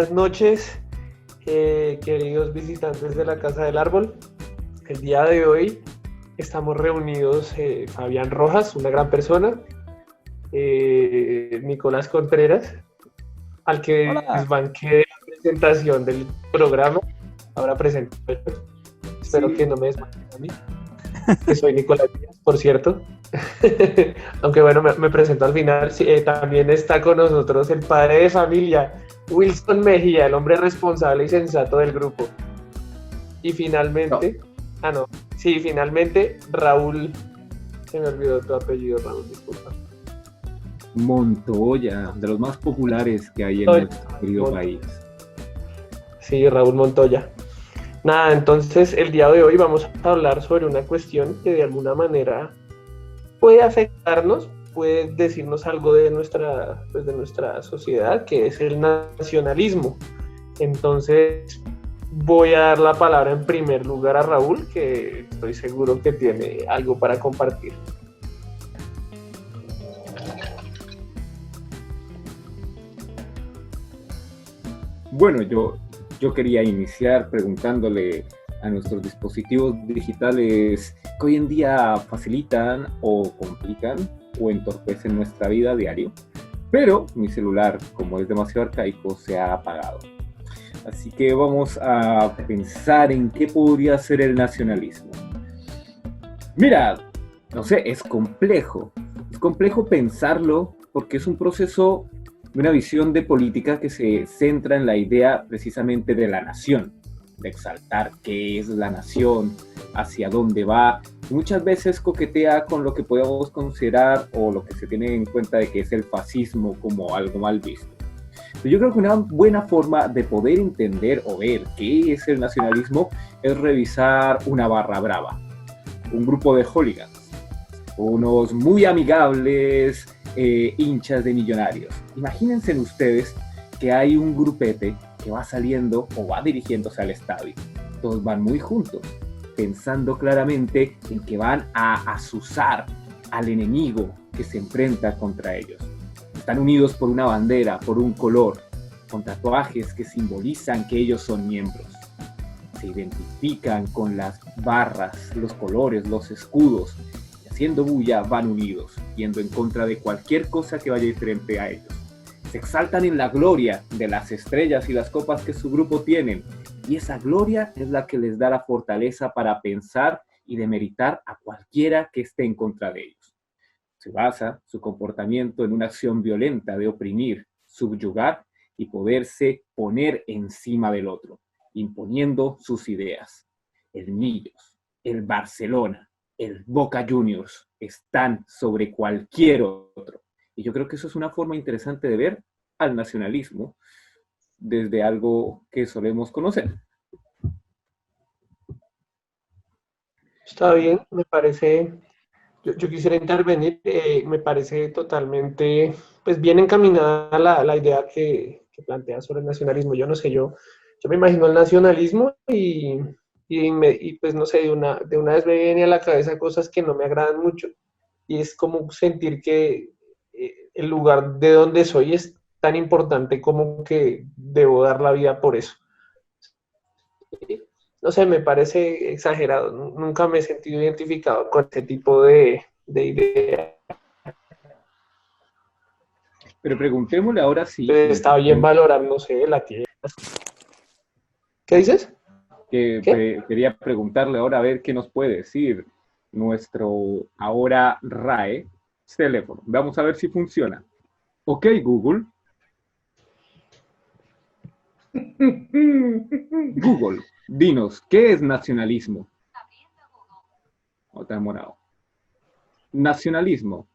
Buenas noches, queridos visitantes de la Casa del Árbol. El día de hoy estamos reunidos Fabián Rojas, una gran persona, Nicolás Contreras, al que Hola. desbanqué la presentación del programa. Ahora presento. Espero Sí. que no me desbanquen a mí, que soy Nicolás Díaz, por cierto. Aunque bueno, me presento al final. Sí, también está con nosotros el padre de familia, Wilson Mejía, el hombre responsable y sensato del grupo. Y finalmente, finalmente Raúl, se me olvidó tu apellido, Raúl, disculpa. Montoya, de los más populares que hay en nuestro querido país. Sí, Raúl Montoya. Nada, entonces el día de hoy vamos a hablar sobre una cuestión que de alguna manera puede afectarnos, puede decirnos algo de nuestra sociedad, que es el nacionalismo. Entonces voy a dar la palabra en primer lugar a Raúl, que estoy seguro que tiene algo para compartir. Bueno, yo quería iniciar preguntándole a nuestros dispositivos digitales que hoy en día facilitan o complican o entorpecen nuestra vida diario, pero mi celular, como es demasiado arcaico, se ha apagado. Así que vamos a pensar en qué podría ser el nacionalismo. Mira, no sé, es complejo pensarlo porque es un proceso de una visión de política que se centra en la idea precisamente de la nación, de exaltar qué es la nación, hacia dónde va, y muchas veces coquetea con lo que podemos considerar o lo que se tiene en cuenta de que es el fascismo como algo mal visto. Pero yo creo que una buena forma de poder entender o ver qué es el nacionalismo es revisar una barra brava, un grupo de hooligans, unos muy amigables hinchas de Millonarios. Imagínense ustedes que hay un grupete que va saliendo o va dirigiéndose al estadio. Todos van muy juntos, pensando claramente en que van a azuzar al enemigo que se enfrenta contra ellos. Están unidos por una bandera, por un color, con tatuajes que simbolizan que ellos son miembros. Se identifican con las barras, los colores, los escudos, y haciendo bulla van unidos, yendo en contra de cualquier cosa que vaya diferente a ellos. Se exaltan en la gloria de las estrellas y las copas que su grupo tienen, y esa gloria es la que les da la fortaleza para pensar y demeritar a cualquiera que esté en contra de ellos. Se basa su comportamiento en una acción violenta de oprimir, subyugar y poderse poner encima del otro, imponiendo sus ideas. El Millos, el Barcelona, el Boca Juniors están sobre cualquier otro. Y yo creo que eso es una forma interesante de ver al nacionalismo desde algo que solemos conocer. Está bien, me parece. Yo quisiera intervenir, me parece totalmente, pues bien encaminada la idea que plantea sobre el nacionalismo. Yo no sé, yo me imagino el nacionalismo y pues no sé, de una vez me viene a la cabeza cosas que no me agradan mucho y es como sentir que el lugar de donde soy es tan importante como que debo dar la vida por eso. No sé, me parece exagerado, nunca me he sentido identificado con ese tipo de idea. Pero preguntémosle ahora sí, Está bien valorar, no sé, la tierra. ¿Qué dices? ¿Qué? quería preguntarle ahora a ver qué nos puede decir nuestro ahora RAE teléfono. Vamos a ver si funciona. Ok, Google. Google, dinos, ¿qué es nacionalismo? Otra morado. Nacionalismo.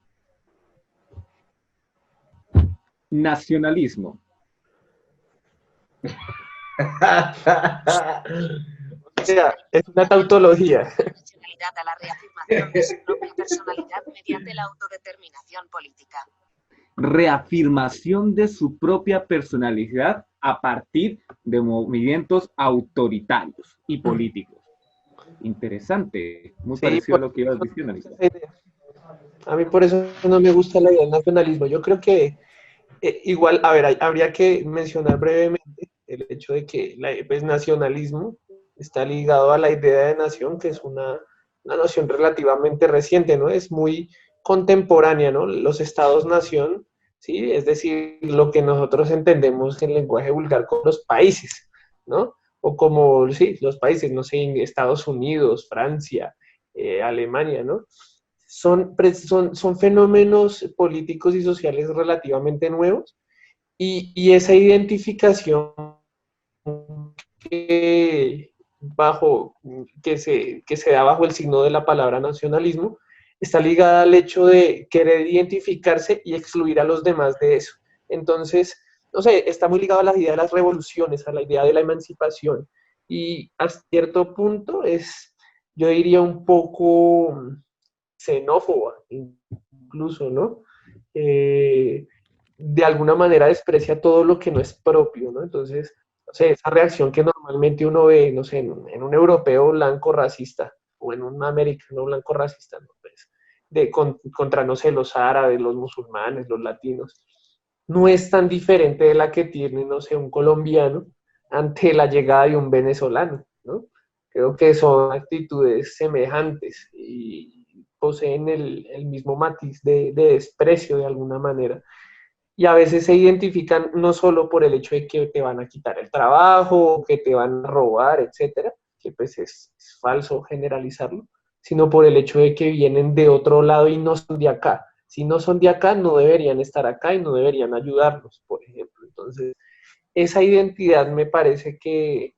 Nacionalismo. O sea, es una tautología. A la reafirmación de su propia personalidad mediante la autodeterminación política. Reafirmación de su propia personalidad a partir de movimientos autoritarios y políticos. Interesante, muy Sí, parecido a lo que ibas diciendo, Nicolás. a mí por eso no me gusta la idea del nacionalismo. Yo creo que igual, a ver, habría que mencionar brevemente hecho de que pues, nacionalismo está ligado a la idea de nación, que es una noción relativamente reciente, ¿no? Es muy contemporánea, ¿no? Los estados-nación, ¿sí? Es decir, lo que nosotros entendemos en lenguaje vulgar como los países, ¿no? O como, sí, los países, no sé, Estados Unidos, Francia, Alemania, ¿no? Son fenómenos políticos y sociales relativamente nuevos y esa identificación que, que se da bajo el signo de la palabra nacionalismo está ligada al hecho de querer identificarse y excluir a los demás de eso. Entonces, no sé, está muy ligado a la idea de las revoluciones, a la idea de la emancipación y a cierto punto es, yo diría, un poco xenófoba, incluso, ¿no? De alguna manera desprecia todo lo que no es propio, ¿no? Entonces, no sé, esa reacción que normalmente uno ve, no sé, en un europeo blanco racista o en un americano blanco racista, ¿no? Pues, contra, no sé, los árabes, los musulmanes, los latinos, no es tan diferente de la que tiene, no sé, un colombiano ante la llegada de un venezolano, ¿no? Creo que son actitudes semejantes y poseen el mismo matiz de desprecio de alguna manera. Y a veces se identifican no solo por el hecho de que te van a quitar el trabajo, que te van a robar, etcétera, que pues es falso generalizarlo, sino por el hecho de que vienen de otro lado y no son de acá. Si no son de acá, no deberían estar acá y no deberían ayudarnos, por ejemplo. Entonces, esa identidad me parece que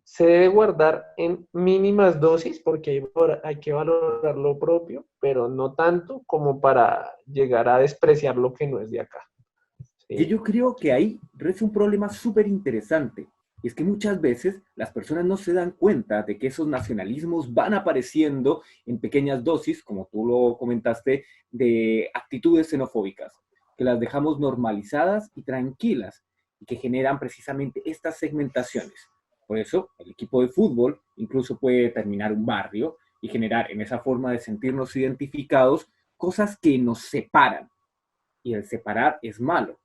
se debe guardar en mínimas dosis porque hay que valorar lo propio, pero no tanto como para llegar a despreciar lo que no es de acá. Que Sí. yo creo que ahí reza un problema súper interesante. Y es que muchas veces las personas no se dan cuenta de que esos nacionalismos van apareciendo en pequeñas dosis, como tú lo comentaste, de actitudes xenofóbicas, que las dejamos normalizadas y tranquilas, y que generan precisamente estas segmentaciones. Por eso, el equipo de fútbol incluso puede terminar un barrio y generar en esa forma de sentirnos identificados cosas que nos separan. Y el separar es malo.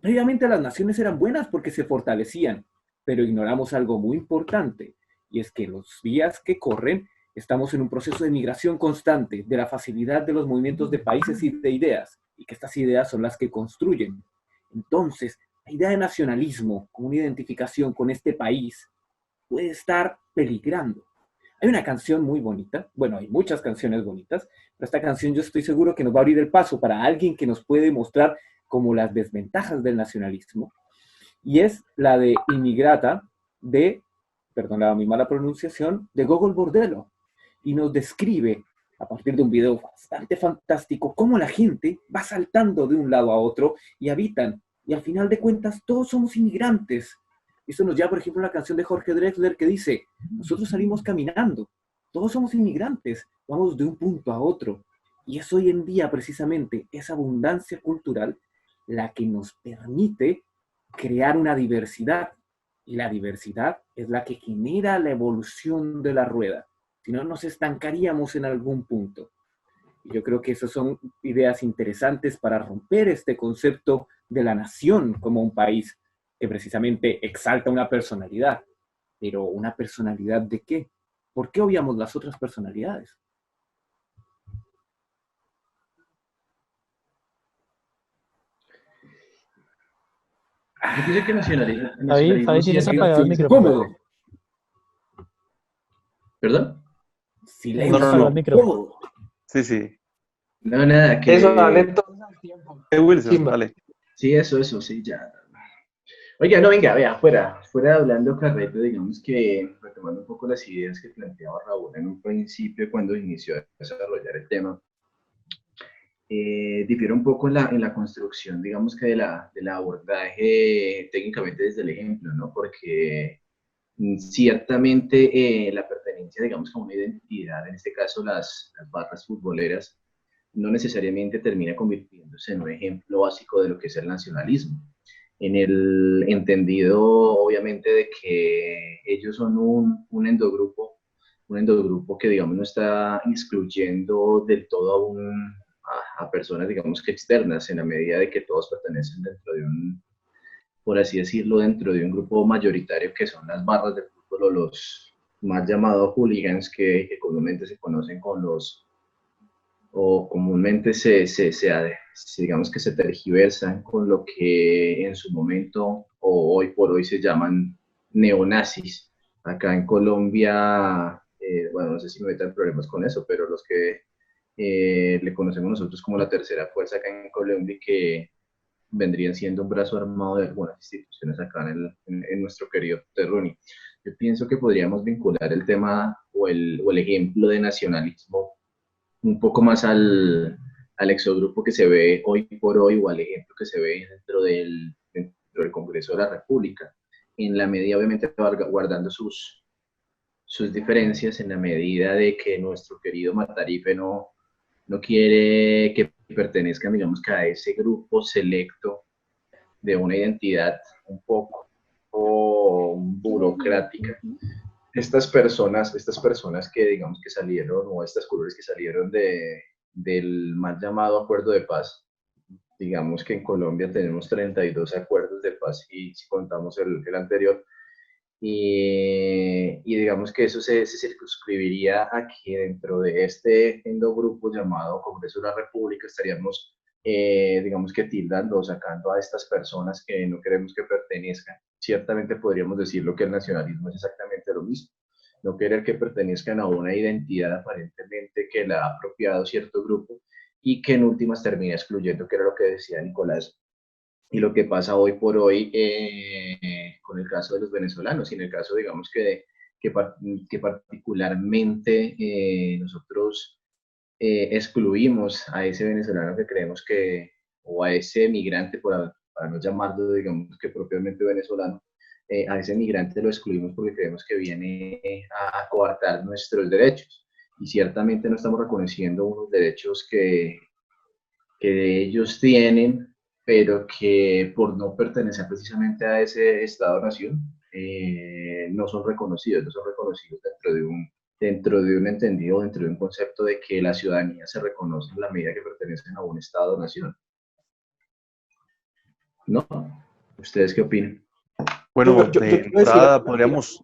Previamente las naciones eran buenas porque se fortalecían, pero ignoramos algo muy importante, y es que en los días que corren estamos en un proceso de migración constante, de la facilidad de los movimientos de países y de ideas, y que estas ideas son las que construyen. Entonces, la idea de nacionalismo, como una identificación con este país, puede estar peligrando. Hay una canción muy bonita, bueno, hay muchas canciones bonitas, pero esta canción yo estoy seguro que nos va a abrir el paso para alguien que nos puede mostrar como las desventajas del nacionalismo, y es la de Inmigrata de, perdón mi mala pronunciación, de Gogol Bordello, y nos describe, a partir de un video bastante fantástico, cómo la gente va saltando de un lado a otro y habitan, y al final de cuentas todos somos inmigrantes. Esto nos lleva, por ejemplo, a la canción de Jorge Drexler que dice, nosotros salimos caminando, todos somos inmigrantes, vamos de un punto a otro. Y es hoy en día precisamente esa abundancia cultural la que nos permite crear una diversidad. Y la diversidad es la que genera la evolución de la rueda. Si no, nos estancaríamos en algún punto. Y yo creo que esas son ideas interesantes para romper este concepto de la nación como un país que precisamente exalta una personalidad. Pero ¿una personalidad de qué? ¿Por qué obviamos las otras personalidades? Yo pienso que el Fabi, nacionalismo tienes siempre... apagado el Silencio micrófono. incómodo. ¿Perdón? Tienes Silencio apagado el No. micrófono. incómodo. Sí. No, nada, Eso, dale que... entonces al tiempo. Wilson, Chimba. dale. Sí, eso, sí, ya. Oiga, no, venga, vea, fuera de hablando carreto, digamos que retomando un poco las ideas que planteaba Raúl en un principio cuando inició a desarrollar el tema, difiere un poco en la construcción, digamos que del abordaje técnicamente desde el ejemplo, ¿no? Porque ciertamente la pertenencia, digamos, a una identidad, en este caso las barras futboleras, no necesariamente termina convirtiéndose en un ejemplo básico de lo que es el nacionalismo, en el entendido, obviamente, de que ellos son un endogrupo que, digamos, no está excluyendo del todo a personas, digamos, que externas, en la medida de que todos pertenecen dentro por así decirlo, dentro de un grupo mayoritario que son las barras de fútbol o los más llamados hooligans que comúnmente se conocen con los, o comúnmente digamos que se tergiversan con lo que en su momento o hoy por hoy se llaman neonazis. Acá en Colombia, bueno, no sé si me metan problemas con eso, pero los que le conocemos nosotros como la tercera fuerza acá en Colombia, que vendrían siendo un brazo armado de algunas instituciones acá en nuestro querido Terruni. Yo pienso que podríamos vincular el tema o el ejemplo de nacionalismo un poco más al exogrupo que se ve hoy por hoy o al ejemplo que se ve dentro del Congreso de la República, en la medida obviamente guardando sus diferencias, en la medida de que nuestro querido Matarife no quiere que pertenezcan, digamos, que a ese grupo selecto de una identidad un poco burocrática. Estas personas que digamos que salieron, o estas colores que salieron del mal llamado acuerdo de paz, digamos que en Colombia tenemos 32 acuerdos de paz y si contamos el anterior, y digamos que eso se circunscribiría a que dentro de este endogrupo llamado Congreso de la República estaríamos, digamos que tildando o sacando a estas personas que no queremos que pertenezcan. Ciertamente podríamos decirlo que el nacionalismo es exactamente lo mismo. No querer que pertenezcan a una identidad aparentemente que la ha apropiado cierto grupo y que en últimas termina excluyendo, que era lo que decía Nicolás, y lo que pasa hoy por hoy con el caso de los venezolanos y en el caso, digamos, que particularmente nosotros excluimos a ese venezolano que creemos que, o a ese migrante, para no llamarlo, digamos, que propiamente venezolano, a ese migrante lo excluimos porque creemos que viene a coartar nuestros derechos. Y ciertamente no estamos reconociendo unos derechos que ellos tienen, pero que por no pertenecer precisamente a ese Estado-nación, no son reconocidos dentro de un entendido, dentro de un concepto de que la ciudadanía se reconoce en la medida que pertenecen a un Estado-nación. ¿No? ¿Ustedes qué opinan? Bueno, Yo de quiero decir, entrada podríamos,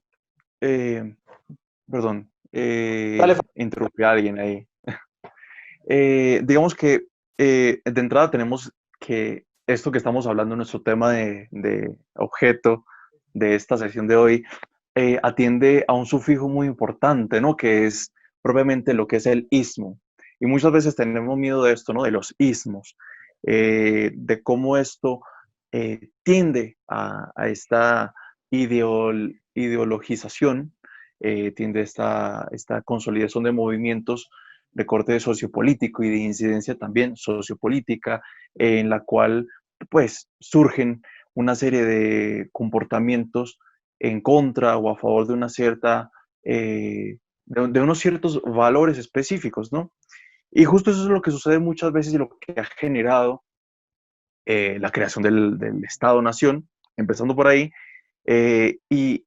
perdón, dale, interrumpir a alguien ahí. Digamos que de entrada tenemos que esto que estamos hablando, nuestro tema de objeto de esta sesión de hoy, atiende a un sufijo muy importante, ¿no? Que es propiamente lo que es el ismo. Y muchas veces tenemos miedo de esto, ¿no? De los ismos, de cómo esto tiende a esta ideologización, tiende a esta consolidación de movimientos de corte sociopolítico y de incidencia también sociopolítica, en la cual pues surgen una serie de comportamientos en contra o a favor de una cierta, de unos ciertos valores específicos, ¿no? Y justo eso es lo que sucede muchas veces y lo que ha generado la creación del Estado-Nación, empezando por ahí, y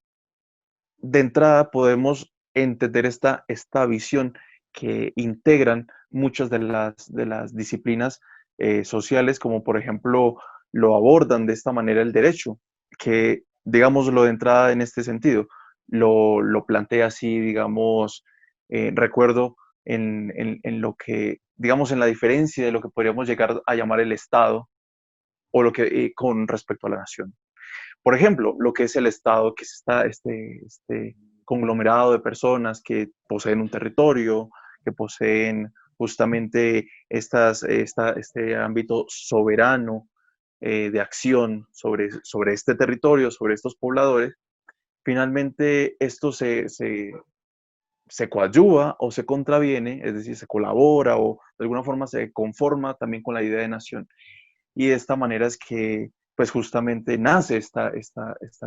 de entrada podemos entender esta visión que integran muchas de las disciplinas sociales, como por ejemplo lo abordan de esta manera el derecho, que digámoslo de entrada en este sentido, lo plantea así, digamos, recuerdo en lo que, digamos, en la diferencia de lo que podríamos llegar a llamar el Estado o lo que con respecto a la nación. Por ejemplo, lo que es el Estado, que es este conglomerado de personas que poseen un territorio, que poseen justamente este ámbito soberano de acción sobre este territorio, sobre estos pobladores. Finalmente, esto se coadyuva o se contraviene, es decir, se colabora o de alguna forma se conforma también con la idea de nación. Y de esta manera es que pues justamente nace esta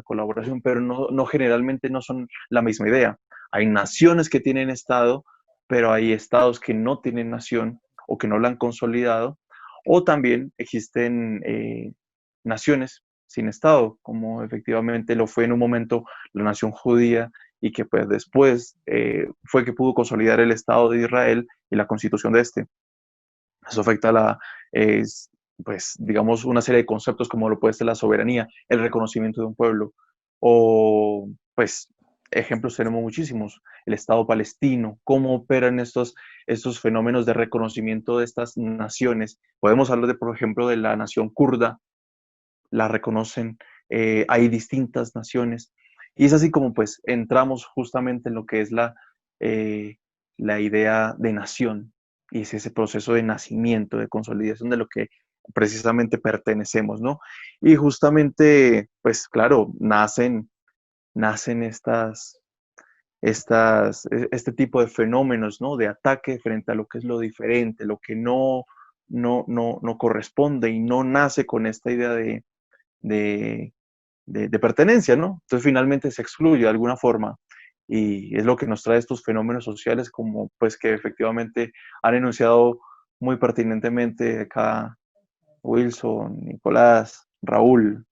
colaboración, pero no generalmente no son la misma idea. Hay naciones que tienen Estado, pero hay estados que no tienen nación o que no la han consolidado, o también existen naciones sin Estado, como efectivamente lo fue en un momento la nación judía y que pues después fue que pudo consolidar el Estado de Israel y la constitución de este. Eso afecta pues, digamos, una serie de conceptos como lo puede ser la soberanía, el reconocimiento de un pueblo, o, pues, ejemplos tenemos muchísimos, el Estado palestino, cómo operan estos fenómenos de reconocimiento de estas naciones. Podemos hablar de, por ejemplo, de la nación kurda, la reconocen, hay distintas naciones, y es así como pues entramos justamente en lo que es eh, la idea de nación, y es ese proceso de nacimiento, de consolidación de lo que precisamente pertenecemos, ¿no? Y justamente, pues claro, nacen este tipo de fenómenos, ¿no? De ataque frente a lo que es lo diferente, lo que no corresponde y no nace con esta idea de, de pertenencia, ¿no? Entonces finalmente se excluye de alguna forma y es lo que nos trae estos fenómenos sociales como pues que efectivamente han enunciado muy pertinentemente acá Wilson, Nicolás, Raúl.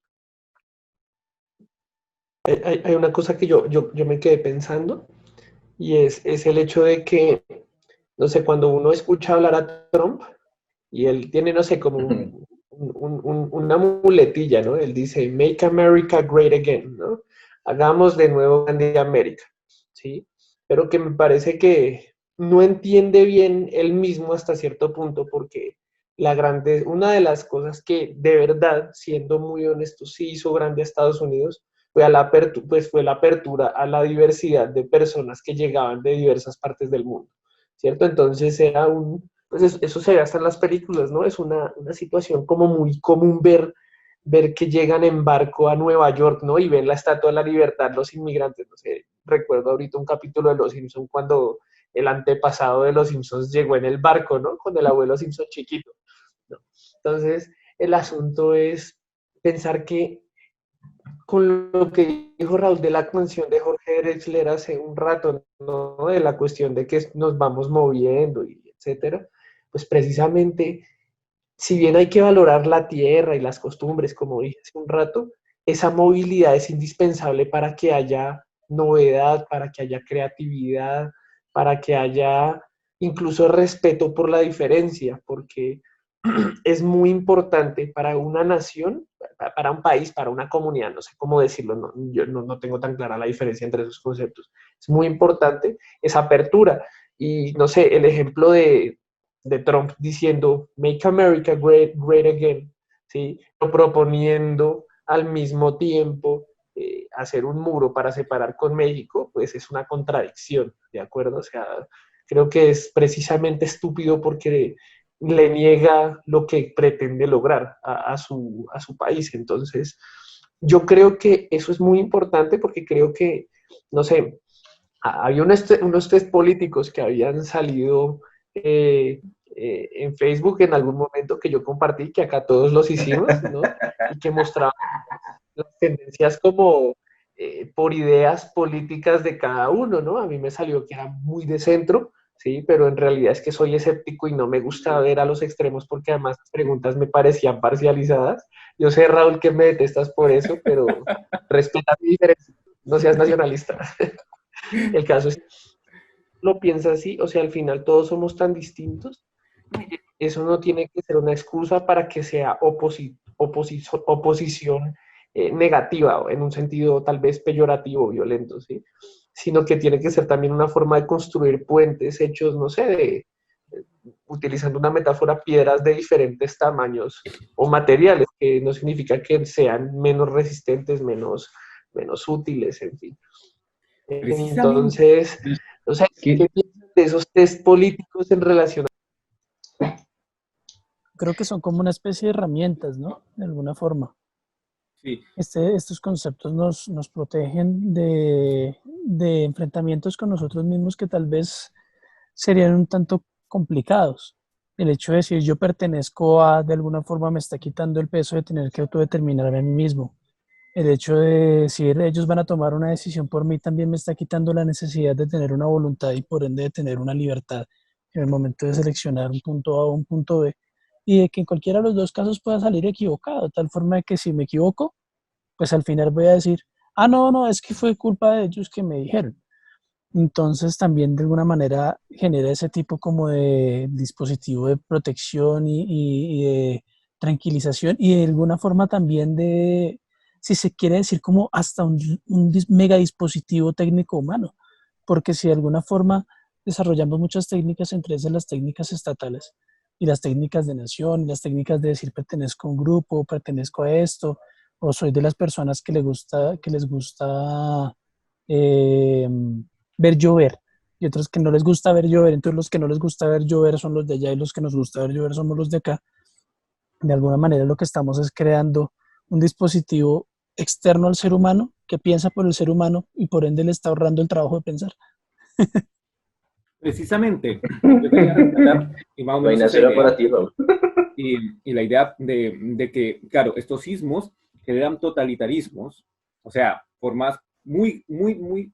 Hay una cosa que yo me quedé pensando y es el hecho de que, no sé, cuando uno escucha hablar a Trump y él tiene, no sé, como una muletilla, ¿no? Él dice, Make America Great Again, ¿no? Hagamos de nuevo grande América, ¿sí? Pero que me parece que no entiende bien él mismo hasta cierto punto porque una de las cosas que de verdad, siendo muy honesto, sí hizo grande a Estados Unidos fue la apertura a la diversidad de personas que llegaban de diversas partes del mundo, ¿cierto? Entonces pues eso se ve hasta en las películas, ¿no? Es una situación como muy común ver que llegan en barco a Nueva York, ¿no? Y ven la Estatua de la Libertad, los inmigrantes, no sé, recuerdo ahorita un capítulo de Los Simpson cuando el antepasado de Los Simpsons llegó en el barco, ¿no? Con el abuelo Simpson chiquito, ¿no? Entonces, el asunto es pensar que con lo que dijo Raúl de la canción de Jorge Drexler hace un rato, ¿no? De la cuestión de que nos vamos moviendo y etcétera, pues precisamente, si bien hay que valorar la tierra y las costumbres, como dije hace un rato, esa movilidad es indispensable para que haya novedad, para que haya creatividad, para que haya incluso respeto por la diferencia, porque es muy importante para una nación, para un país, para una comunidad, no sé cómo decirlo, yo no tengo tan clara la diferencia entre esos conceptos. Es muy importante esa apertura. Y no sé, el ejemplo de Trump diciendo Make America Great Again, ¿sí? Proponiendo al mismo tiempo hacer un muro para separar con México, pues es una contradicción, ¿de acuerdo? O sea, creo que es precisamente estúpido porque le niega lo que pretende lograr a su país. Entonces, yo creo que eso es muy importante porque creo que, no sé, había unos tres políticos que habían salido en Facebook en algún momento que yo compartí, que acá todos los hicimos, ¿no? Y que mostraban las tendencias como por ideas políticas de cada uno, ¿no? A mí me salió que era muy de centro, sí, pero en realidad es que soy escéptico y no me gusta ver a los extremos porque además las preguntas me parecían parcializadas. Yo sé, Raúl, que me detestas por eso, pero respeta mi diferencia, no seas nacionalista. El caso es, lo piensa así, o sea, al final todos somos tan distintos. Eso no tiene que ser una excusa para que sea oposición negativa, en un sentido tal vez peyorativo, violento, ¿sí? Sino que tiene que ser también una forma de construir puentes hechos, no sé, utilizando una metáfora, piedras de diferentes tamaños o materiales, que no significa que sean menos resistentes, menos útiles, en fin. Precisamente, Entonces, o sea, ¿qué Que piensas de esos test políticos en relación Creo que son como una especie de herramientas, ¿no? De alguna forma. sí, Estos conceptos nos protegen de enfrentamientos con nosotros mismos que tal vez serían un tanto complicados. El hecho de decir yo pertenezco a, de alguna forma me está quitando el peso de tener que autodeterminarme a mí mismo. El hecho de decir ellos van a tomar una decisión por mí también me está quitando la necesidad de tener una voluntad y por ende de tener una libertad en el momento de seleccionar un punto A o un punto B. Y de que en cualquiera de los dos casos pueda salir equivocado, de tal forma de que si me equivoco, pues al final voy a decir, ah, no, no, es que fue culpa de ellos que me dijeron. Entonces también de alguna manera genera ese tipo como de dispositivo de protección y tranquilización y de alguna forma también de, si se quiere decir, como hasta un mega dispositivo técnico humano, porque si de alguna forma desarrollamos muchas técnicas, entre esas las técnicas estatales y las técnicas de nación, y las técnicas de decir pertenezco a un grupo, pertenezco a esto, o soy de las personas que les gusta eh, ver llover, y otros que no les gusta ver llover, entonces los que no les gusta ver llover son los de allá y los que nos gusta ver llover somos los de acá. De alguna manera lo que estamos es creando un dispositivo externo al ser humano que piensa por el ser humano y por ende le está ahorrando el trabajo de pensar. Precisamente, yo quería rescatar, y más o menos esa Vainación idea, operativa. y la idea de que, claro, estos sismos generan totalitarismos, o sea, formas muy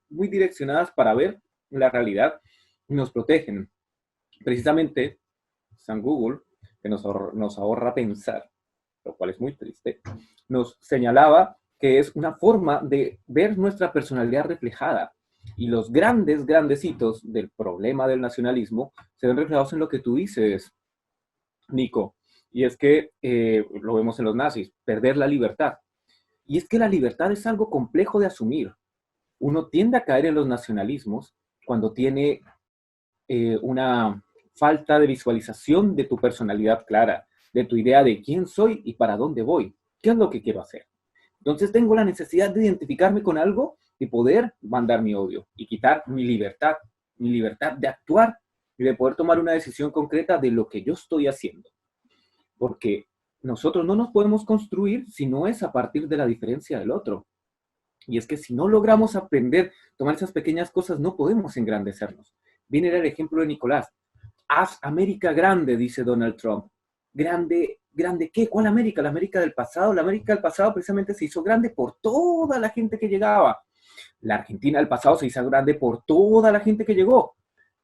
direccionadas para ver la realidad y nos protegen. Precisamente, San Google, que nos ahorra pensar, lo cual es muy triste, nos señalaba que es una forma de ver nuestra personalidad reflejada. Y los grandes hitos del problema del nacionalismo se ven reflejados en lo que tú dices, Nico. Y es que lo vemos en los nazis, perder la libertad. Y es que la libertad es algo complejo de asumir. Uno tiende a caer en los nacionalismos cuando tiene una falta de visualización de tu personalidad clara, de tu idea de quién soy y para dónde voy, qué es lo que quiero hacer. Entonces tengo la necesidad de identificarme con algo y poder mandar mi odio y quitar mi libertad de actuar y de poder tomar una decisión concreta de lo que yo estoy haciendo. Porque nosotros no nos podemos construir si no es a partir de la diferencia del otro. Y es que si no logramos aprender, tomar esas pequeñas cosas, no podemos engrandecernos. Viene el ejemplo de Nicolás. Haz América grande, dice Donald Trump. ¿Grande, grande qué? ¿Cuál América? ¿La América del pasado? La América del pasado precisamente se hizo grande por toda la gente que llegaba. La Argentina del pasado se hizo grande por toda la gente que llegó.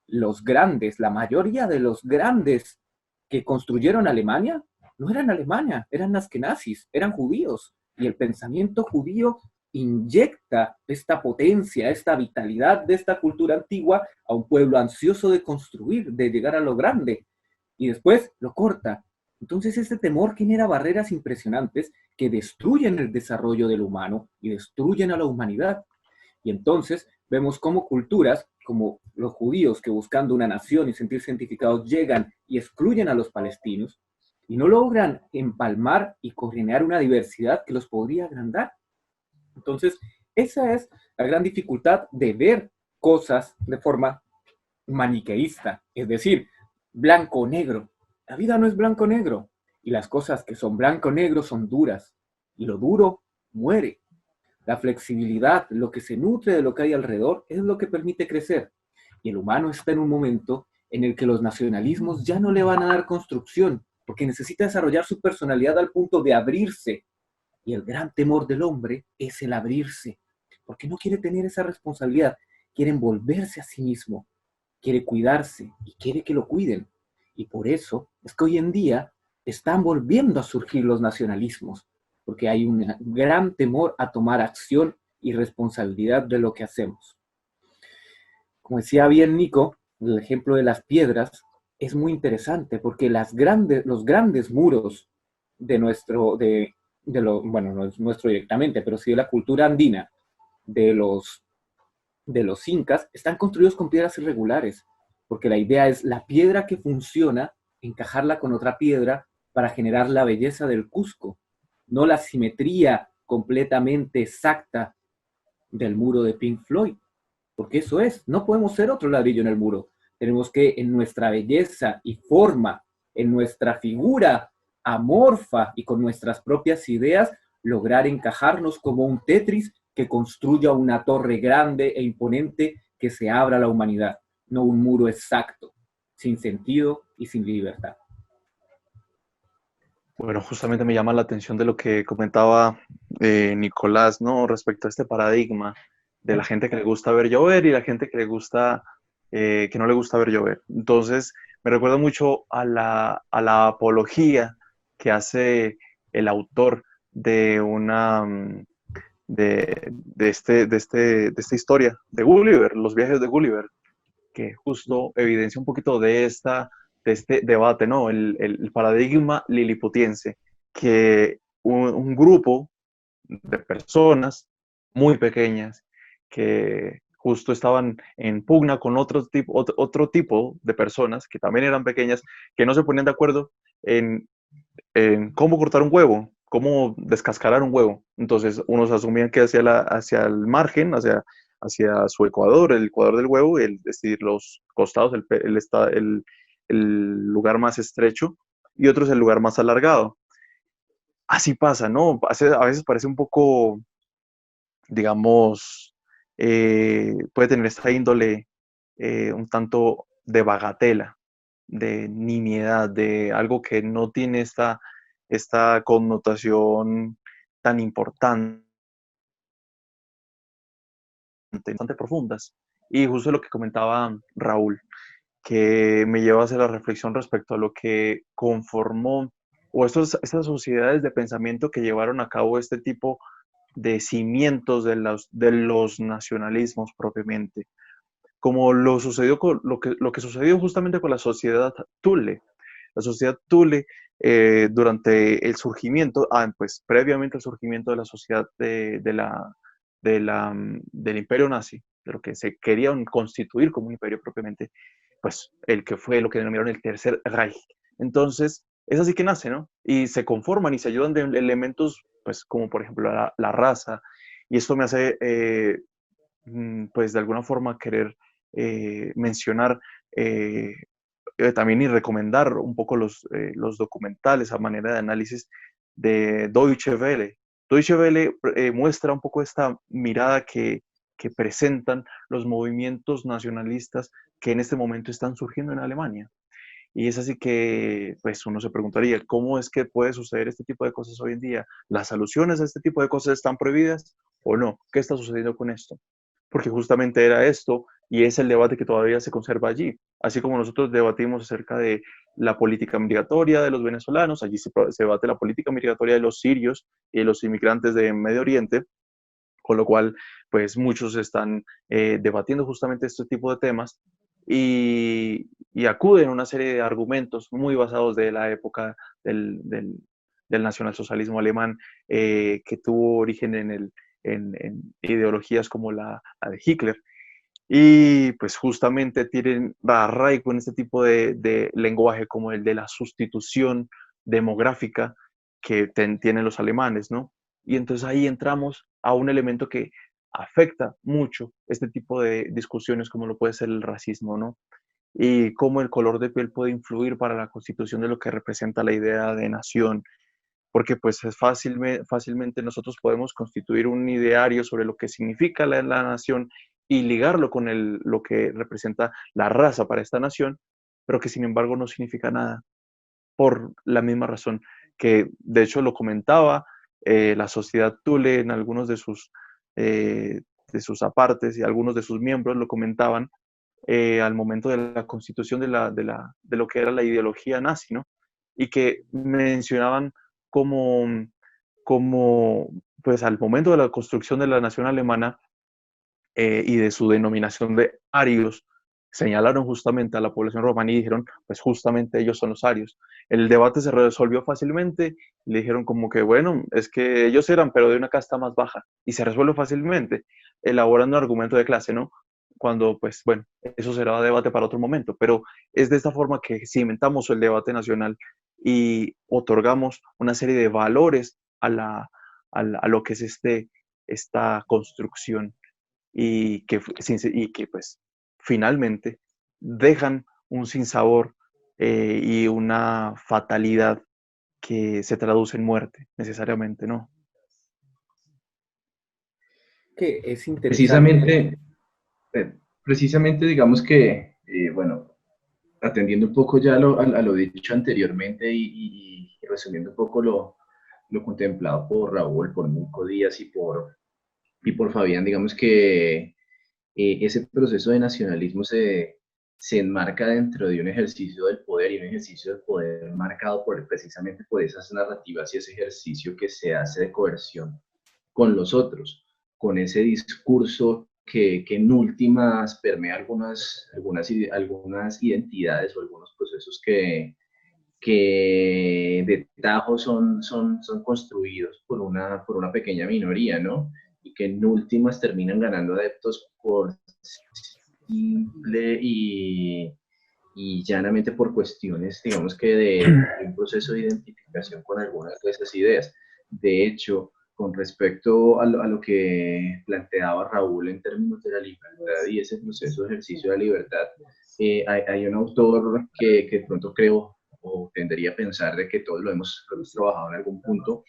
Los grandes, la mayoría de los grandes que construyeron Alemania, no eran Alemania, eran nazis, eran judíos. Y el pensamiento judío inyecta esta potencia, esta vitalidad de esta cultura antigua a un pueblo ansioso de construir, de llegar a lo grande, y después lo corta. Entonces este temor genera barreras impresionantes que destruyen el desarrollo del humano y destruyen a la humanidad. Y entonces vemos cómo culturas, como los judíos que buscando una nación y sentirse identificados llegan y excluyen a los palestinos y no logran empalmar y coordinar una diversidad que los podría agrandar. Entonces, esa es la gran dificultad de ver cosas de forma maniqueísta, es decir, blanco o negro. La vida no es blanco o negro, y las cosas que son blanco o negro son duras, y lo duro muere. La flexibilidad, lo que se nutre de lo que hay alrededor, es lo que permite crecer. Y el humano está en un momento en el que los nacionalismos ya no le van a dar construcción, porque necesita desarrollar su personalidad al punto de abrirse. Y el gran temor del hombre es el abrirse, porque no quiere tener esa responsabilidad, quiere envolverse a sí mismo, quiere cuidarse y quiere que lo cuiden. Y por eso es que hoy en día están volviendo a surgir los nacionalismos, porque hay un gran temor a tomar acción y responsabilidad de lo que hacemos. Como decía bien Nico, el ejemplo de las piedras es muy interesante, porque los grandes muros bueno, no es nuestro directamente, pero sí de la cultura andina, de los incas, están construidos con piedras irregulares, porque la idea es la piedra que funciona, encajarla con otra piedra para generar la belleza del Cusco, no la simetría completamente exacta del muro de Pink Floyd, porque eso es, no podemos ser otro ladrillo en el muro, tenemos que en nuestra belleza y forma, en nuestra figura amorfa y con nuestras propias ideas, lograr encajarnos como un Tetris que construya una torre grande e imponente que se abra a la humanidad, no un muro exacto, sin sentido y sin libertad. Bueno, justamente me llama la atención de lo que comentaba Nicolás, ¿no? Respecto a este paradigma de la gente que le gusta ver llover y la gente que le gusta, que no le gusta ver llover. Entonces, me recuerda mucho a la apología que hace el autor de una de esta historia de Gulliver, los viajes de Gulliver, que justo evidencia un poquito de este debate, ¿no? El paradigma liliputiense, que un grupo de personas muy pequeñas que justo estaban en pugna con otro tipo de personas que también eran pequeñas, que no se ponían de acuerdo en cómo cortar un huevo, cómo descascarar un huevo. Entonces, unos asumían que hacia el margen, hacia su ecuador, el ecuador del huevo, es decir, los costados, el lugar más estrecho, y otros el lugar más alargado. Así pasa, ¿no? A veces parece un poco, digamos, puede tener esta índole un tanto de bagatela, de nimiedad, de algo que no tiene esta connotación tan importante, bastante profundas. Y justo lo que comentaba Raúl, que me lleva a hacer la reflexión respecto a lo que conformó, o estas sociedades de pensamiento que llevaron a cabo este tipo de cimientos de los nacionalismos propiamente, como lo que sucedió justamente con la sociedad Thule. La sociedad Thule, durante el surgimiento, pues previamente al surgimiento de la sociedad del imperio nazi, de lo que se querían constituir como un imperio propiamente, pues el que fue lo que denominaron el Tercer Reich. Entonces, es así que nace, ¿no? Y se conforman y se ayudan de elementos, pues como por ejemplo la raza, y esto me hace, pues de alguna forma querer mencionar también y recomendar un poco los documentales a manera de análisis de Deutsche Welle. Deutsche Welle muestra un poco esta mirada que presentan los movimientos nacionalistas que en este momento están surgiendo en Alemania. Y es así que, pues uno se preguntaría, ¿cómo es que puede suceder este tipo de cosas hoy en día? ¿Las soluciones a este tipo de cosas están prohibidas o no? ¿Qué está sucediendo con esto? Porque justamente era esto y es el debate que todavía se conserva allí. Así como nosotros debatimos acerca de la política migratoria de los venezolanos, allí se debate la política migratoria de los sirios y de los inmigrantes de Medio Oriente, con lo cual, pues muchos están debatiendo justamente este tipo de temas y acuden a una serie de argumentos muy basados de la época del nacionalsocialismo alemán, que tuvo origen en ideologías como la de Hitler. Y pues justamente tienen arraigo en este tipo de lenguaje como el de la sustitución demográfica que tienen los alemanes, ¿no? Y entonces ahí entramos a un elemento que afecta mucho este tipo de discusiones como lo puede ser el racismo, ¿no? Y cómo el color de piel puede influir para la constitución de lo que representa la idea de nación, porque pues es fácilmente nosotros podemos constituir un ideario sobre lo que significa la nación y ligarlo con lo que representa la raza para esta nación, pero que sin embargo no significa nada, por la misma razón que de hecho lo comentaba la sociedad Thule en algunos de sus apartes y algunos de sus miembros lo comentaban al momento de la constitución de lo que era la ideología nazi, ¿no? Y que mencionaban como, como, pues al momento de la construcción de la nación alemana y de su denominación de arios, señalaron justamente a la población romana y dijeron, pues justamente ellos son los arios. El debate se resolvió fácilmente, le dijeron como que, bueno, es que ellos eran, pero de una casta más baja, y se resuelve fácilmente, elaborando un argumento de clase, ¿no? Cuando, pues, bueno, eso será debate para otro momento, pero es de esta forma que cimentamos el debate nacional y otorgamos una serie de valores a lo que es esta construcción y que pues finalmente dejan un sinsabor y una fatalidad que se traduce en muerte necesariamente, ¿no? Que es interesante. Precisamente, precisamente digamos que, bueno, atendiendo un poco ya a lo dicho anteriormente y resumiendo un poco lo contemplado por Raúl, por Nico Díaz y por Fabián, digamos que ese proceso de nacionalismo se enmarca dentro de un ejercicio del poder y un ejercicio del poder marcado precisamente por esas narrativas y ese ejercicio que se hace de coerción con los otros, con ese discurso que en últimas permea algunas identidades o algunos procesos que de tajo son construidos por una pequeña minoría, ¿no? Y que en últimas terminan ganando adeptos por simple y llanamente por cuestiones, digamos que de un proceso de identificación con algunas de esas ideas. De hecho, con respecto a lo que planteaba Raúl en términos de la libertad y ese proceso de ejercicio de la libertad, hay un autor que de pronto creo o tendería a pensar de que todos lo hemos trabajado en algún punto,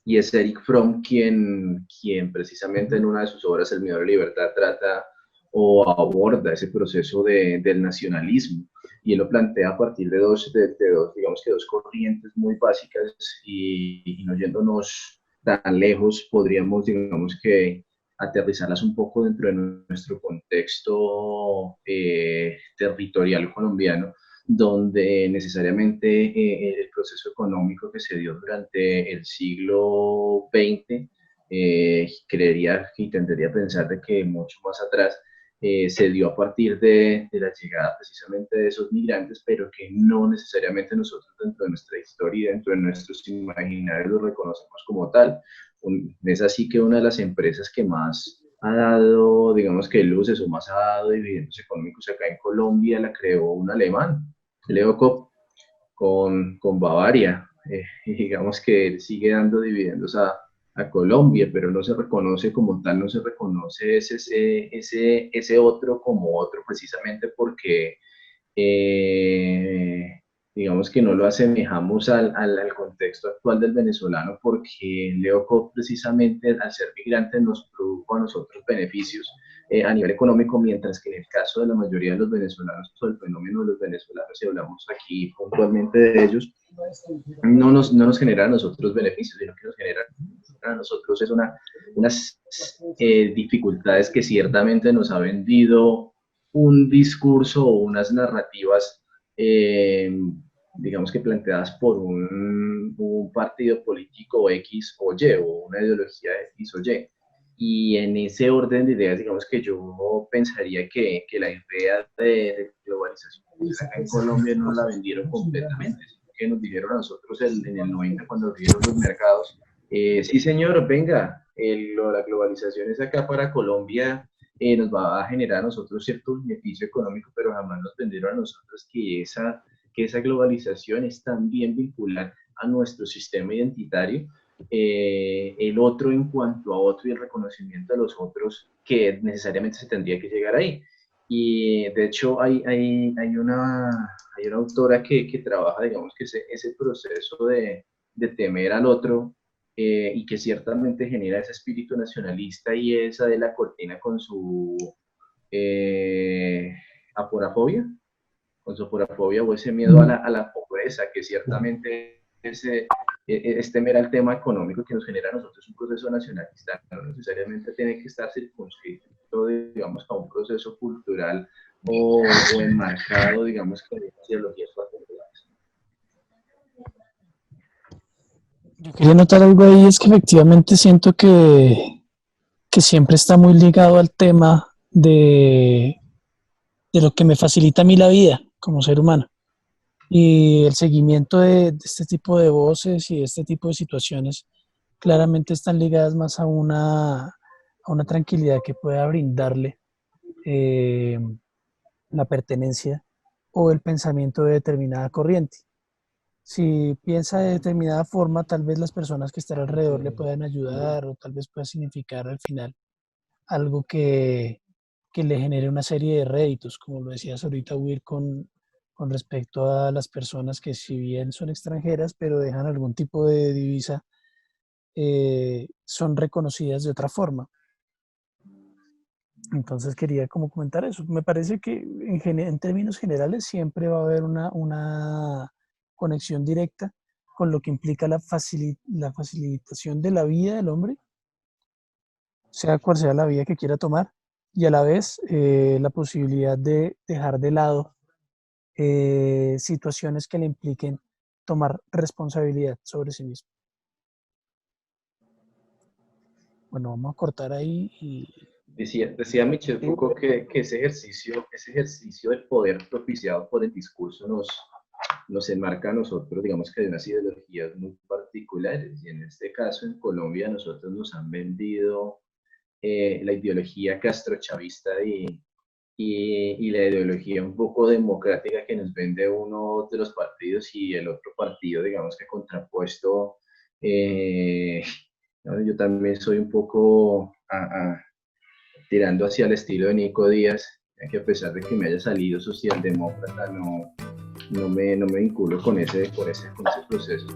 y es Eric Fromm quien precisamente en una de sus obras, El miedo a la libertad, trata o aborda ese proceso del nacionalismo, y él lo plantea a partir de dos, digamos que dos corrientes muy básicas, y no yéndonos tan lejos, podríamos, digamos que, aterrizarlas un poco dentro de nuestro contexto territorial colombiano, donde necesariamente el proceso económico que se dio durante el siglo XX, creería y tendería a pensar de que mucho más atrás, se dio a partir de la llegada precisamente de esos migrantes, pero que no necesariamente nosotros dentro de nuestra historia y dentro de nuestros imaginarios lo reconocemos como tal. Es así que una de las empresas que más ha dado, digamos que luces o más ha dado dividendos económicos acá en Colombia la creó un alemán, Leo Kopp, con Bavaria. Y digamos que él sigue dando dividendos a Colombia, pero no se reconoce como tal, no se reconoce ese otro como otro, precisamente porque eh, digamos que no lo asemejamos al contexto actual del venezolano, porque Leo Koch precisamente al ser migrante nos produjo a nosotros beneficios a nivel económico, mientras que en el caso de la mayoría de los venezolanos, o el fenómeno de los venezolanos, si hablamos aquí puntualmente de ellos, no nos genera a nosotros beneficios, sino que nos genera a nosotros es unas dificultades que ciertamente nos ha vendido un discurso o unas narrativas, digamos que planteadas por un partido político X o Y, o una ideología X o Y. Y en ese orden de ideas, digamos que yo pensaría que la idea de globalización acá en Colombia no la vendieron completamente, sino que nos dijeron a nosotros en el 90, cuando abrieron los mercados, sí señor, venga, la globalización es acá para Colombia, nos va a generar a nosotros cierto beneficio económico, pero jamás nos vendieron a nosotros que esa globalización es también vincular a nuestro sistema identitario, el otro en cuanto a otro y el reconocimiento de los otros, que necesariamente se tendría que llegar ahí. Y de hecho hay una autora que trabaja, digamos que ese proceso de temer al otro, y que ciertamente genera ese espíritu nacionalista y esa de la cortina con su eh, aporafobia, o ese miedo a la pobreza, que ciertamente es temer al tema económico que nos genera a nosotros un proceso nacionalista. No necesariamente tiene que estar circunscrito, digamos, a un proceso cultural o enmarcado, digamos, con ideologías particulares. Yo quería notar algo ahí, es que efectivamente siento que siempre está muy ligado al tema de lo que me facilita a mí la vida como ser humano. Y el seguimiento de este tipo de voces y de este tipo de situaciones claramente están ligadas más a una tranquilidad que pueda brindarle eh, la pertenencia o el pensamiento de determinada corriente. Si piensa de determinada forma, tal vez las personas que están alrededor le puedan ayudar o tal vez pueda significar al final algo que le genere una serie de réditos, como lo decías ahorita, Will, con respecto a las personas que si bien son extranjeras, pero dejan algún tipo de divisa, son reconocidas de otra forma. Entonces quería como comentar eso. Me parece que en términos generales siempre va a haber una conexión directa con lo que implica la facilitación de la vida del hombre, sea cual sea la vía que quiera tomar, y a la vez la posibilidad de dejar de lado situaciones que le impliquen tomar responsabilidad sobre sí mismo. Bueno, vamos a cortar ahí y... Decía Michel Foucault que ese ejercicio del poder propiciado por el discurso nos enmarca a nosotros, digamos que de unas ideologías muy particulares. Y en este caso, en Colombia, nosotros nos han vendido la ideología castrochavista y la ideología un poco democrática que nos vende uno de los partidos y el otro partido, digamos que contrapuesto. Yo también soy un poco tirando hacia el estilo de Nico Díaz, que a pesar de que me haya salido socialdemócrata, no me vinculo con ese proceso.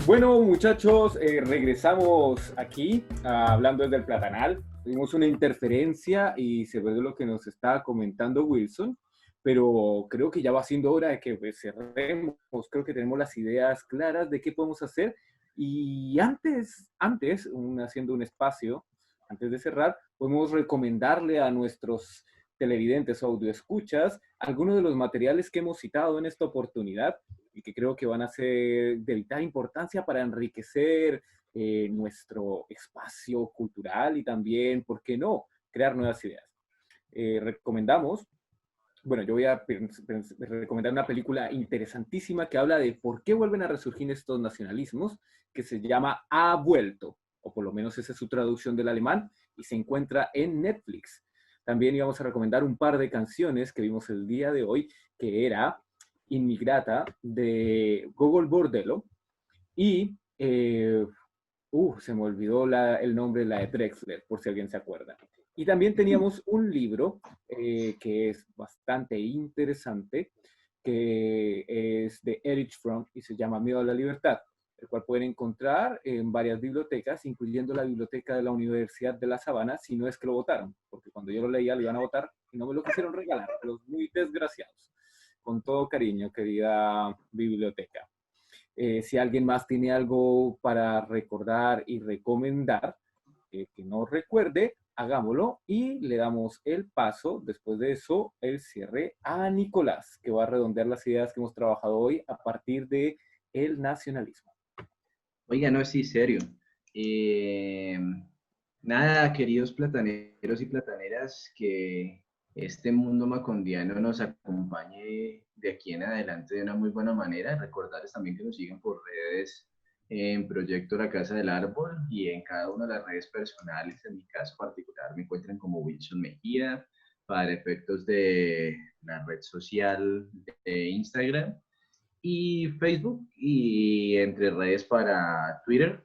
Bueno, muchachos, regresamos aquí hablando desde el Platanal. Tuvimos una interferencia y se ve de lo que nos está comentando Wilson, pero creo que ya va siendo hora de que pues, cerremos. Creo que tenemos las ideas claras de qué podemos hacer. Y antes haciendo un espacio, antes de cerrar, podemos recomendarle a nuestros televidentes o audioescuchas algunos de los materiales que hemos citado en esta oportunidad y que creo que van a ser de vital importancia para enriquecer nuestro espacio cultural y también, ¿por qué no?, crear nuevas ideas. Recomendamos, bueno, yo voy a recomendar una película interesantísima que habla de por qué vuelven a resurgir estos nacionalismos, que se llama Ha Vuelto, o por lo menos esa es su traducción del alemán, y se encuentra en Netflix. También íbamos a recomendar un par de canciones que vimos el día de hoy, que era Inmigrata de Gogol Bordello y se me olvidó el nombre, la de Drexler, por si alguien se acuerda. Y también teníamos un libro que es bastante interesante, que es de Erich Fromm y se llama Miedo a la Libertad, el cual pueden encontrar en varias bibliotecas, incluyendo la biblioteca de la Universidad de La Sabana, si no es que lo votaron, porque cuando yo lo leía lo iban a votar y no me lo quisieron regalar, los muy desgraciados. Con todo cariño, querida biblioteca. Si alguien más tiene algo para recordar y recomendar, que no recuerde, hagámoslo y le damos el paso, después de eso, el cierre a Nicolás, que va a redondear las ideas que hemos trabajado hoy a partir de el nacionalismo. Oiga, no, sí, serio. Nada, queridos plataneros y plataneras, que este mundo macondiano nos acompañe de aquí en adelante de una muy buena manera. Recordarles también que nos sigan por redes en Proyecto La Casa del Árbol y en cada una de las redes personales. En mi caso particular me encuentran como Wilson Mejía, para efectos de la red social de Instagram y Facebook, y entre redes para Twitter.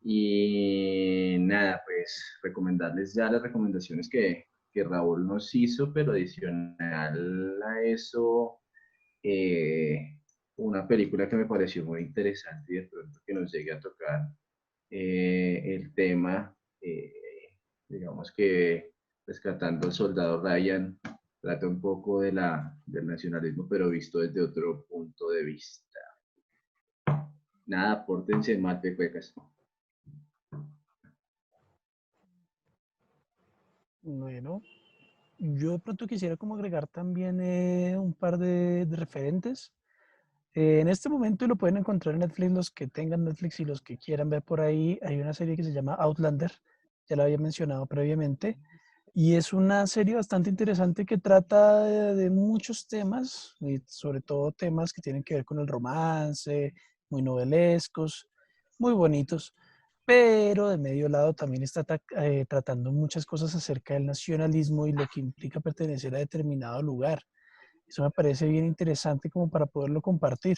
Y nada, pues recomendarles ya las recomendaciones que Raúl nos hizo, pero adicional a eso, una película que me pareció muy interesante y de pronto que nos llegue a tocar el tema, digamos que rescatando al soldado Ryan, trata un poco del nacionalismo, pero visto desde otro punto de vista. Nada, pórtense mal, pecuecas. Bueno, yo de pronto quisiera como agregar también un par de referentes. En este momento lo pueden encontrar en Netflix, los que tengan Netflix y los que quieran ver por ahí. Hay una serie que se llama Outlander, ya la había mencionado previamente, y es una serie bastante interesante que trata de muchos temas, y sobre todo temas que tienen que ver con el romance, muy novelescos, muy bonitos, pero de medio lado también está tratando muchas cosas acerca del nacionalismo y lo que implica pertenecer a determinado lugar. Eso me parece bien interesante como para poderlo compartir,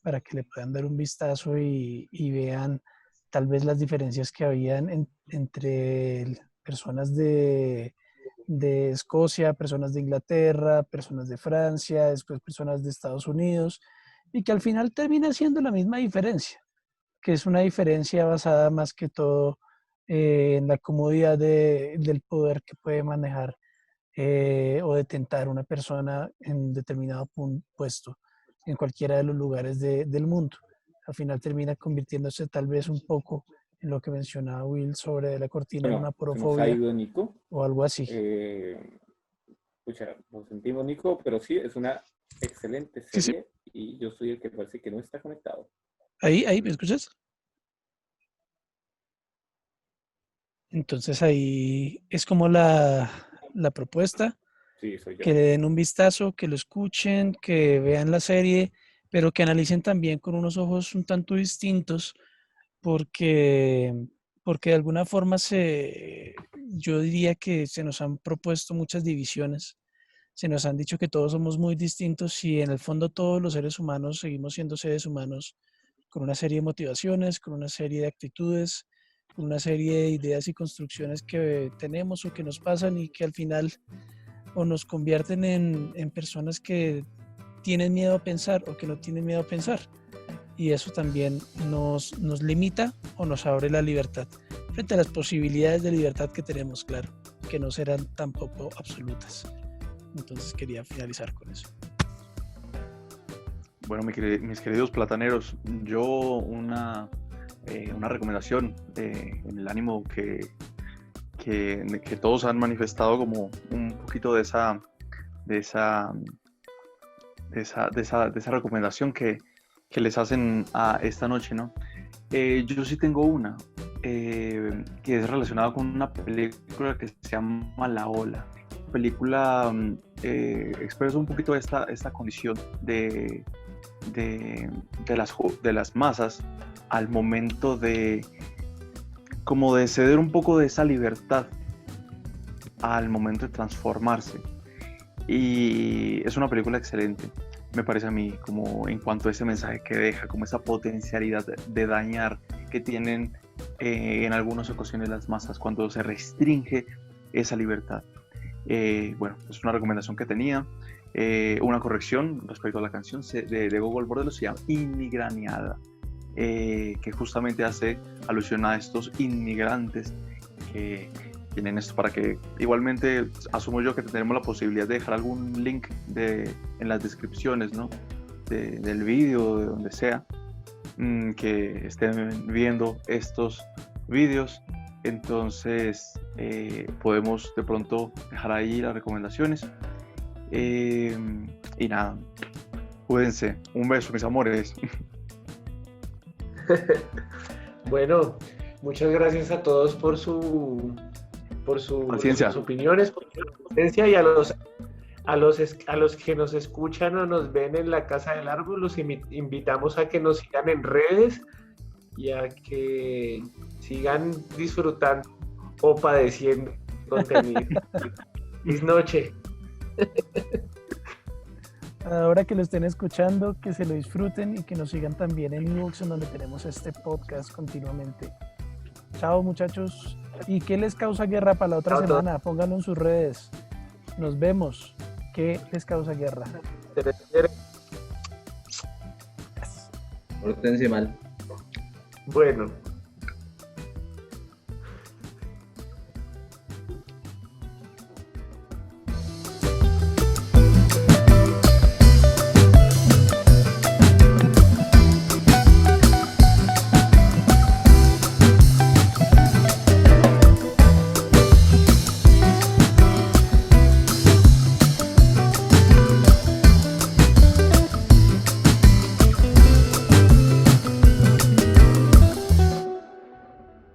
para que le puedan dar un vistazo y vean tal vez las diferencias que habían entre personas de Escocia, personas de Inglaterra, personas de Francia, después personas de Estados Unidos, y que al final termina siendo la misma diferencia, que es una diferencia basada más que todo en la comodidad del poder que puede manejar o detentar una persona en determinado puesto en cualquiera de los lugares del mundo. Al final termina convirtiéndose tal vez un poco lo que mencionaba Will sobre la cortina de Bueno, una se nos ha porofobia ido Nico. o algo así. Pucha, lo sentimos, Nico, pero sí, es una excelente Sí, serie y yo soy el que parece que no está conectado. Ahí, ¿me escuchas? Entonces ahí es como la propuesta, Sí, soy yo. que le den un vistazo, que lo escuchen, que vean la serie, pero que analicen también con unos ojos un tanto distintos, porque, porque de alguna forma yo diría que se nos han propuesto muchas divisiones, se nos han dicho que todos somos muy distintos y en el fondo todos los seres humanos seguimos siendo seres humanos con una serie de motivaciones, con una serie de actitudes, con una serie de ideas y construcciones que tenemos o que nos pasan y que al final o nos convierten en personas que tienen miedo a pensar o que no tienen miedo a pensar. Y eso también nos limita o nos abre la libertad frente a las posibilidades de libertad que tenemos, claro, que no serán tampoco absolutas. Entonces quería finalizar con eso. Bueno, mis queridos plataneros, yo una recomendación en el ánimo que todos han manifestado como un poquito de esa recomendación que les hacen a esta noche, ¿no? Yo sí tengo una que es relacionada con una película que se llama La Ola. La película expresa un poquito esta condición de las masas al momento de ceder un poco de esa libertad al momento de transformarse. Y es una película excelente, me parece a mí, como en cuanto a ese mensaje que deja, como esa potencialidad de dañar que tienen en algunas ocasiones las masas cuando se restringe esa libertad. Bueno, es una recomendación que tenía. Una corrección respecto a la canción de Gogol Bordello, se llama Inmigraniada, que justamente hace alusión a estos inmigrantes que tienen esto, para que igualmente asumo yo que tenemos la posibilidad de dejar algún link en las descripciones, ¿no? del vídeo, de donde sea, que estén viendo estos vídeos. Entonces podemos de pronto dejar ahí las recomendaciones. Y nada, cuídense. Un beso, mis amores. Bueno, muchas gracias a todos por sus opiniones, por su presencia, y a los que nos escuchan o nos ven en la Casa del Árbol, los invitamos a que nos sigan en redes y a que sigan disfrutando o padeciendo contenido. Feliz noche. Ahora que lo estén escuchando, que se lo disfruten y que nos sigan también en iVoox, en donde tenemos este podcast continuamente. Chao, muchachos. ¿Y qué les causa guerra para la otra semana? Pónganlo en sus redes. Nos vemos. ¿Qué les causa guerra? Pórtense mal. Bueno.